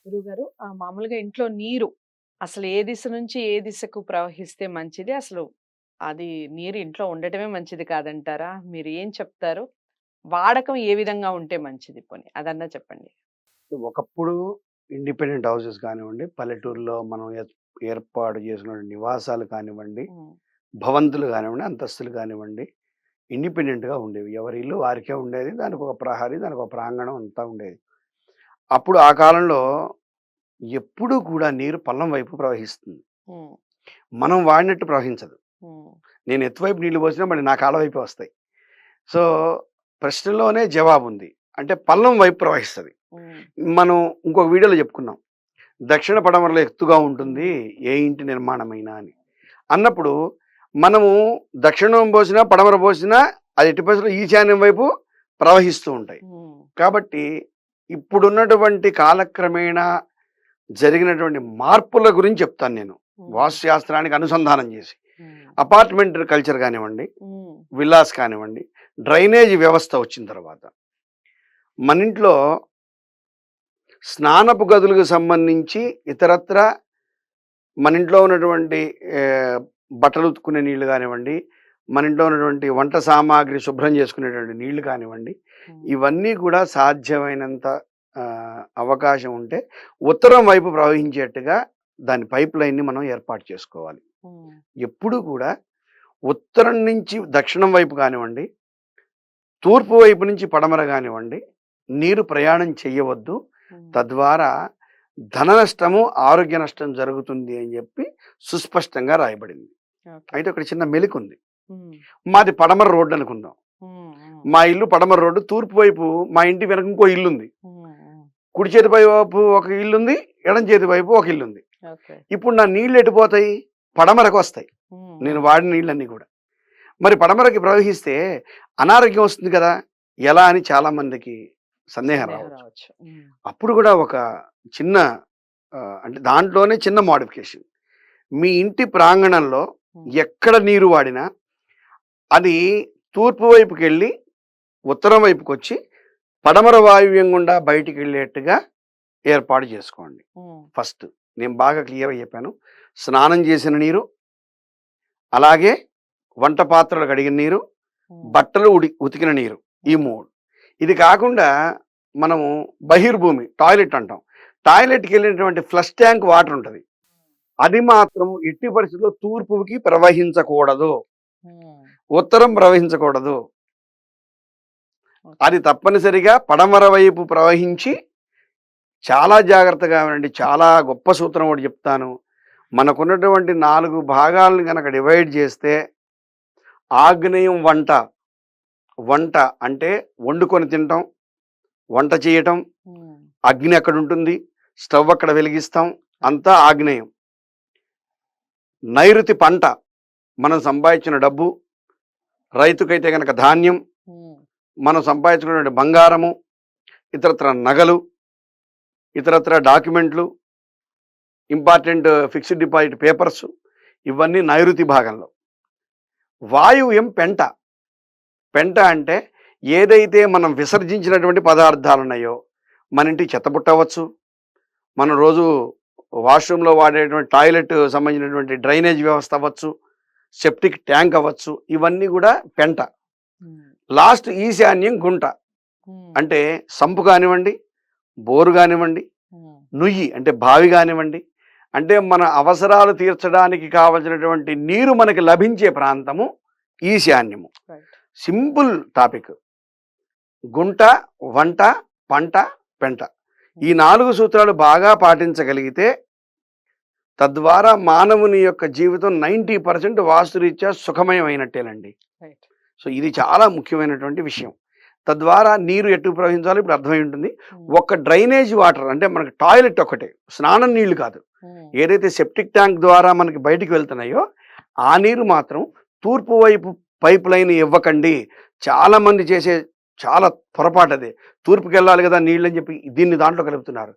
గురువుగారు మామూలుగా ఇంట్లో నీరు అసలు ఏ దిశ నుంచి ఏ దిశకు ప్రవహిస్తే మంచిది? అసలు అది నీరు ఇంట్లో ఉండటమే మంచిది కాదంటారా? మీరు ఏం చెప్తారు? వాడకం ఏ విధంగా ఉంటే మంచిది పోనీ అదన్నా చెప్పండి? ఒకప్పుడు ఇండిపెండెంట్ హౌసెస్ కానివ్వండి, పల్లెటూరులో మనం ఏర్పాటు చేసిన నివాసాలు కానివ్వండి, హ్మ్. భవంతులు కానివ్వండి, అంతస్తులు కానివ్వండి, ఇండిపెండెంట్‌గా ఉండేవి. ఎవరి ఇల్లు వారికే ఉండేది. దానికొక ప్రహరీ, దానికొక ప్రాంగణం అంతా ఉండేది. అప్పుడు ఆ కాలంలో ఎప్పుడూ కూడా నీరు పల్లం వైపు ప్రవహిస్తుంది. హ్మ్. మనం వాడినట్టు ప్రవహించదు. హ్మ్. నేను ఎటువైపు నీళ్లు పోసినా మళ్ళీ నా కాళ్ళ వైపే వస్తాయి. సో, ప్రశ్నలోనే జవాబుంది. అంటే పల్లం వైపు ప్రవహిస్తది. హ్మ్. మనం ఇంకొక వీడియోలో చెప్పుకున్నాం. దక్షిణ పడమరలో ఎత్తుగా ఉంటుంది హ్మ్. ఏ ఇంటి నిర్మాణమైనా అని. అన్నప్పుడు మనము దక్షిణం పోసినా, పడమర పోసినా అది ఎట్టి పరిస్థితుల్లో ఈశాన్యం వైపు ప్రవహిస్తూ ఉంటాయి. హ్మ్. కాబట్టి ఇప్పుడున్నటువంటి కాలక్రమేణా జరిగినటువంటి మార్పుల గురించి చెప్తాను నేను. హ్మ్. వాస్తుశాస్త్రానికి అనుసంధానం చేసి. హ్మ్. అపార్ట్మెంట్ కల్చర్ కానివ్వండి, హ్మ్. విల్లాస్ కానివ్వండి, డ్రైనేజ్ వ్యవస్థ వచ్చిన తర్వాత మనింట్లో స్నానపు గదులకు సంబంధించి ఇతరత్రా మన ఇంట్లో ఉన్నటువంటి ఆహ్, బట్టలు ఉతుక్కునే నీళ్లు గానివ్వండి, మన ఇంట్లో ఉన్నటువంటి వంట సామాగ్రి శుభ్రం చేసుకునేటువంటి నీళ్లు కానివ్వండి, హ్మ్. ఇవన్నీ కూడా సాధ్యమైనంత అవకాశం ఉంటే ఉత్తరం వైపు ప్రవహించేట్టుగా దాని పైప్ లైన్‌ని మనం ఏర్పాటు చేసుకోవాలి. హ్మ్. ఎప్పుడూ కూడా ఉత్తరం నుంచి దక్షిణం వైపు కానివ్వండి, తూర్పు వైపు నుంచి పడమర గానివ్వండి, నీరు ప్రయాణం చెయ్యవద్దు. హ్మ్. తద్వారా ధన నష్టము, ఆరోగ్య నష్టం జరుగుతుంది అని జెప్పి సుస్పష్టంగా రాయబడింది. ఓకే. అయితే ఒక చిన్న మెలికుంది. హ్మ్. మాది పడమర రోడ్ అనుకుందాం. హ్మ్. హ్మ్. మా ఇల్లు పడమర రోడ్డు. తూర్పు వైపు మా ఇంటి వెనక ఇంకో ఇల్లుంది. హ్మ్. హ్మ్. కుడి చేతి వైపు ఒక ఇల్లుంది. ఎడమ చేతి వైపు ఒక ఇల్లుంది. ఓకే. ఇప్పుడు నా నీళ్ళు ఎటుపోతాయి? పడమరకొస్తాయి. హ్మ్. నేను హ్మ్. వాడిన నీళ్ళన్నీ గూడా. మరి పడమరకి ప్రవహిస్తే అనారోగ్యం వస్తుంది కదా! ఎలా అని చాలా మందికి సందేహం సందేహం రావచ్చు. రావచ్చు. హ్మ్. అప్పుడు గూడా ఒక చిన్న అంటే దాంట్లోనే చిన్న మోడిఫికేషన్. మీ ఇంటి ప్రాంగణంలో హ్మ్. ఎక్కడ నీరు వాడినా అది తూర్పు వైపుకెళ్ళి, ఉత్తరం వైపుకొచ్చి, పడమర వాయువ్యం గుండా బయటికెళ్ళేట్టుగా ఏర్పాటు చేసుకోండి. హ్మ్. ఫస్ట్ నేను బాగా క్లియర్‌గా చెప్పాను. స్నానం చేసిన నీరు, అలాగే వంట పాత్రలు కడిగిన నీరు, హ్మ్. బట్టలు ఉతికిన నీరు. ఈ హ్మ్. 3. ఇది కాకుండా మనము బహిర్భూమి టాయిలెట్ అంటాం. టాయిలెట్‌కెళ్ళినటువంటి ఫ్లష్ ట్యాంక్ వాటర్ ఉంటది. అది మాత్రం ఎట్టి పరిస్థితుల్లో తూర్పుకి ప్రవహించకూడదు. హ్మ్. ఉత్తరం ప్రవహించకూడదు. ఓకే. అది తప్పనిసరిగా పడమర వైపు ప్రవహించి చాలా జాగ్రత్తగా వినండి. చాలా గొప్ప సూత్రం ఒకటి చెప్తాను. మనకున్నటువంటి 4 భాగాలను గనక డివైడ్ చేస్తే ఆగ్నేయం వంట. వంట అంటే వండుకొని తినటం, వంట చేయటం, హ్మ్. అగ్ని అక్కడుంటుంది, స్టవ్ అక్కడ వెలిగిస్తాం. అంతా ఆగ్నేయం. నైరుతి పంట. మనం సంపాదించిన డబ్బు, రైతుకైతే గనక ధాన్యం, హ్మ్. మనం సంపాదించుకున్నటువంటి బంగారము, ఇతరత్రా నగలు, ఇతరత్రా డాక్యుమెంట్లు, ఇంపార్టెంట్ ఫిక్స్డ్ డిపాజిట్ పేపర్స్ ఇవన్నీ నైరుతి భాగంలో. వాయువ్యం పెంట. పెంట అంటే ఏదైతే మనం విసర్జించినటువంటి పదార్థాలున్నాయో, మన ఇంటి చెత్తబుట్ట అవ్వచ్చు, మనం రోజు వాష్‌రూమ్‌లో వాడేటువంటి టాయిలెట్ సంబంధించినటువంటి డ్రైనేజ్ వ్యవస్థ అవ్వచ్చు, సెప్టిక్ ట్యాంక్ అవ్వచ్చు, ఇవన్నీ గూడా పెంట. హ్మ్. లాస్ట్ ఈశాన్యం గుంట. హ్మ్. అంటే సంపు కానివ్వండి, బోరు గానివ్వండి, హ్మ్. నుయ్యి అంటే బావి గానివ్వండి, అంటే మన అవసరాలు తీర్చడానికి కావాల్సినటువంటి నీరు మనకి లభించే ప్రాంతము ఈశాన్యము. రైట్. Simple topic. గుంట, వంట, పంట, పెంట. ఈ హ్మ్. 4 సూత్రాలు బాగా పాటించగలిగితే తద్వారా మానవుని యొక్క జీవితం 90% వాస్తురీత్యా సుఖమయమైనట్టేనండి. రైట్. సో, ఇది చాలా ముఖ్యమైనటువంటి విషయం. తద్వారా నీరు ఎటు ప్రవహించాలో ఇప్పుడు అర్థమై ఉంటుంది. హ్మ్. ఒక్క డ్రైనేజ్ వాటర్ అంటే మనకి టాయిలెట్ ఒక్కటే. స్నానం నీళ్లు కాదు. హ్మ్. ఏదైతే సెప్టిక్ ట్యాంక్ ద్వారా మనకి బయటికి వెళ్తున్నాయో, ఆ నీరు మాత్రం తూర్పు వైపు పైప్ లైన్ ఇవ్వకండి. చాలామంది చేసే చాలా పొరపాటదే. తూర్పుకెళ్ళాలి గదా నీళ్ళని చెప్పి దీన్ని దాంట్లో కలుపుతున్నారు.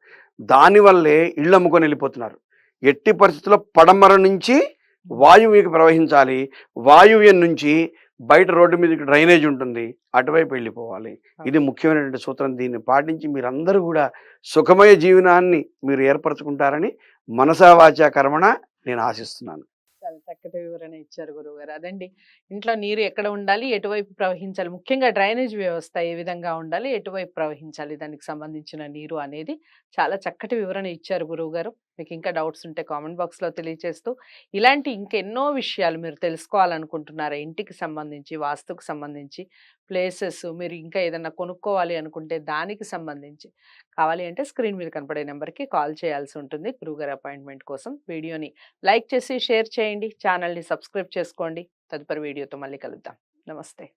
దానివల్లే ఇళ్ళమ్ముకొని ఎళ్ళిపోతున్నారు. ఎట్టి పరిస్థితుల్లో పడమర నుంచి హ్మ్. వాయువ్యకి ప్రవహించాలి. వాయువ్యం నుంచి బయట రోడ్డు మీదకి డ్రైనేజ్ ఉంటుంది, అటువైపు వెళ్ళిపోవాలి. ఇది ముఖ్యమైనటువంటి సూత్రం. దీన్ని పాటించి మీరందరూ కూడా సుఖమయ జీవనాన్ని మీరు ఏర్పరచుకుంటారని మనసా వాచా కర్మణ నేను ఆశిస్తున్నాను. చాలా చక్కటి వివరణ ఇచ్చారు గురువుగారు. అదండి. ఇంట్లో నీరు ఎక్కడ ఉండాలి? ఎటువైపు ప్రవహించాలి? ముఖ్యంగా డ్రైనేజ్ వ్యవస్థ ఏ విధంగా ఉండాలి? ఎటువైపు ప్రవహించాలి? దానికి సంబంధించిన నీరు అనేది చాలా చక్కటి వివరణ ఇచ్చారు గురువుగారు. మీకు ఇంకా డౌట్స్ ఉంటే కామెంట్ బాక్స్‌లో తెలియచేస్తూ, ఇలాంటి ఇంకెన్నో విషయాలు మీరు తెలుసుకోవాలనుకుంటున్నారా? ఇంటికి సంబంధించి, వాస్తుకు సంబంధించి, ప్లేసెస్ మీరు ఇంకా ఏదన్నా కొనుక్కోవాలి అనుకుంటే దానికి సంబంధించి కావాలి అంటే స్క్రీన్ మీద కనపడే నెంబర్‌కి కాల్ చేయాల్సి ఉంటుంది గురువుగారి అపాయింట్‌మెంట్ కోసం. వీడియోని లైక్ చేసి షేర్ చేయండి. ఛానల్‌ని సబ్స్క్రైబ్ చేసుకోండి. తదుపరి వీడియోతో మళ్ళీ కలుద్దాం. నమస్తే.